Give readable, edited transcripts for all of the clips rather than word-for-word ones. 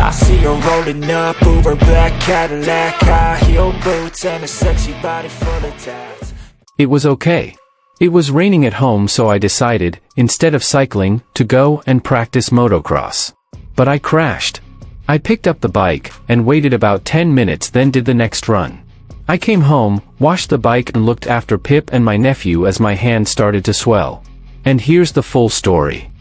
I see her rolling up, Uber black Cadillac, high heel boots and a sexy body full of tats. It was okay. It was raining at home, so I decided, instead of cycling, to go and practice motocross. But I crashed. I picked up the bike, and waited about 10 minutes, then did the next run. I came home, washed the bike and looked after Pip and my nephew as my hand started to swell. And here's the full story.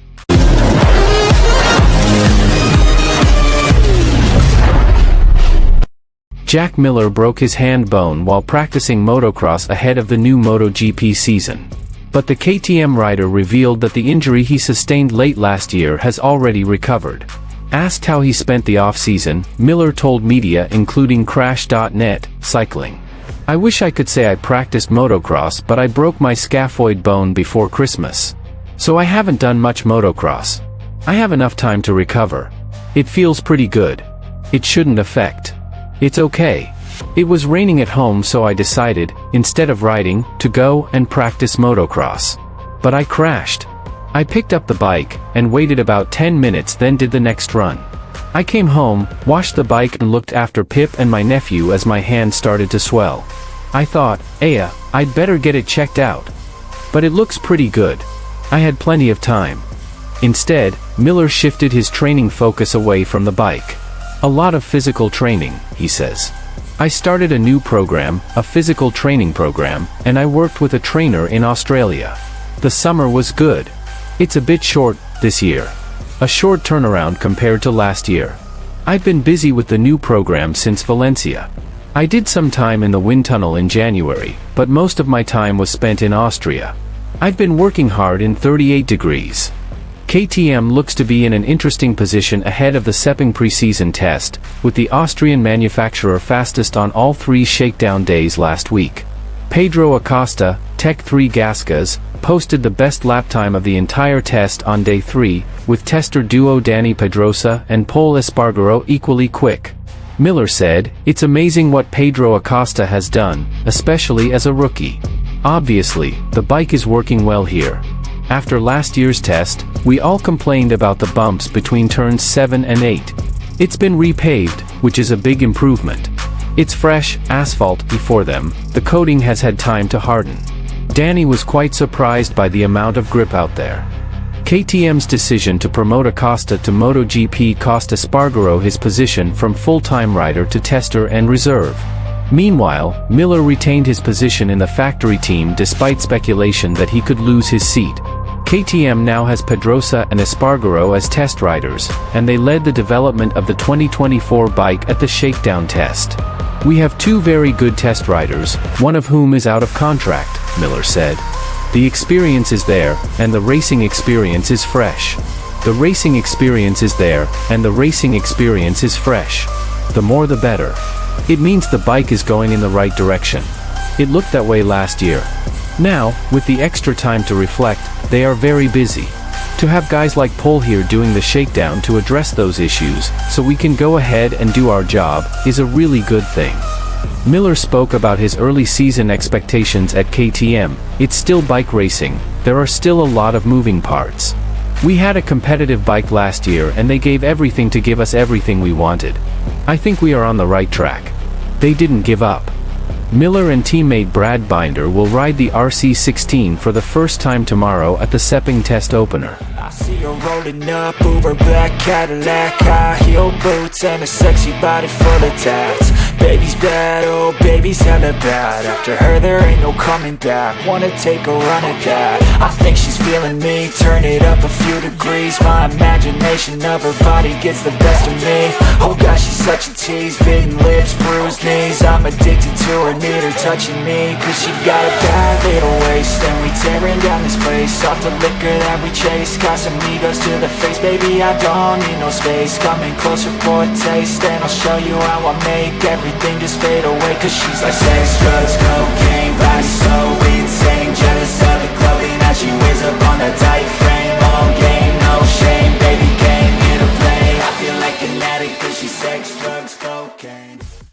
Jack Miller broke his hand bone while practicing motocross ahead of the new MotoGP season. But the KTM rider revealed that the injury he sustained late last year has already recovered. Asked how he spent the off-season, Miller told media including Crash.net, cycling. I wish I could say I practiced motocross, but I broke my scaphoid bone before Christmas. So I haven't done much motocross. I have enough time to recover. It feels pretty good. It shouldn't affect. It's okay. It was raining at home, so I decided, instead of riding, to go and practice motocross. But I crashed. I picked up the bike, and waited about 10 minutes, then did the next run. I came home, washed the bike and looked after Pip and my nephew as my hand started to swell. I thought, I'd better get it checked out. But it looks pretty good. I had plenty of time. Instead, Miller shifted his training focus away from the bike. A lot of physical training, he says. I started a new program, a physical training program, and I worked with a trainer in Australia. The summer was good. It's a bit short this year. A short turnaround compared to last year. I've been busy with the new program since Valencia. I did some time in the wind tunnel in January, but most of my time was spent in Austria. I've been working hard in 38 degrees. KTM looks to be in an interesting position ahead of the Sepang pre-season test, with the Austrian manufacturer fastest on all 3 shakedown days last week. Pedro Acosta, Tech 3 Gasgas, posted the best lap time of the entire test on day 3, with tester duo Dani Pedrosa and Pol Espargaro equally quick. Miller said, "It's amazing what Pedro Acosta has done, especially as a rookie. Obviously, the bike is working well here. After last year's test, we all complained about the bumps between turns 7 and 8. It's been repaved, which is a big improvement. It's fresh asphalt before them, the coating has had time to harden." Danny was quite surprised by the amount of grip out there. KTM's decision to promote Acosta to MotoGP cost Espargaro his position from full-time rider to tester and reserve. Meanwhile, Miller retained his position in the factory team despite speculation that he could lose his seat. KTM now has Pedrosa and Espargaro as test riders, and they led the development of the 2024 bike at the shakedown test. "We have 2 very good test riders, one of whom is out of contract," Miller said. "The experience is there, and the racing experience is fresh. The racing experience is there, and the racing experience is fresh. The more the better. It means the bike is going in the right direction. It looked that way last year. Now, with the extra time to reflect, they are very busy. To have guys like Pol here doing the shakedown to address those issues, so we can go ahead and do our job, is a really good thing." Miller spoke about his early season expectations at KTM. "It's still bike racing, there are still a lot of moving parts. We had a competitive bike last year and they gave everything to give us everything we wanted. I think we are on the right track. They didn't give up." Miller and teammate Brad Binder will ride the RC16 for the first time tomorrow at the Sepang test opener. I see her rolling up, Uber black Cadillac, high heel boots and a sexy body full of tats. Baby's bad, oh baby's hella bad. After her there ain't no coming back. Wanna take a run at that. I think she's feeling me, turn it up a few degrees. My imagination of her body gets the best of me. Oh gosh, she's such a tease, bitten lips, bruised knees. I'm addicted to her, need her touching me. Cause she got a bad little waist, and we tearing down this place. Off the liquor that we chase, Casamigos to the face. Baby, I don't need no space, coming closer for a taste. And I'll show you how I make everything just fade away. Cause she's like sex, drugs, go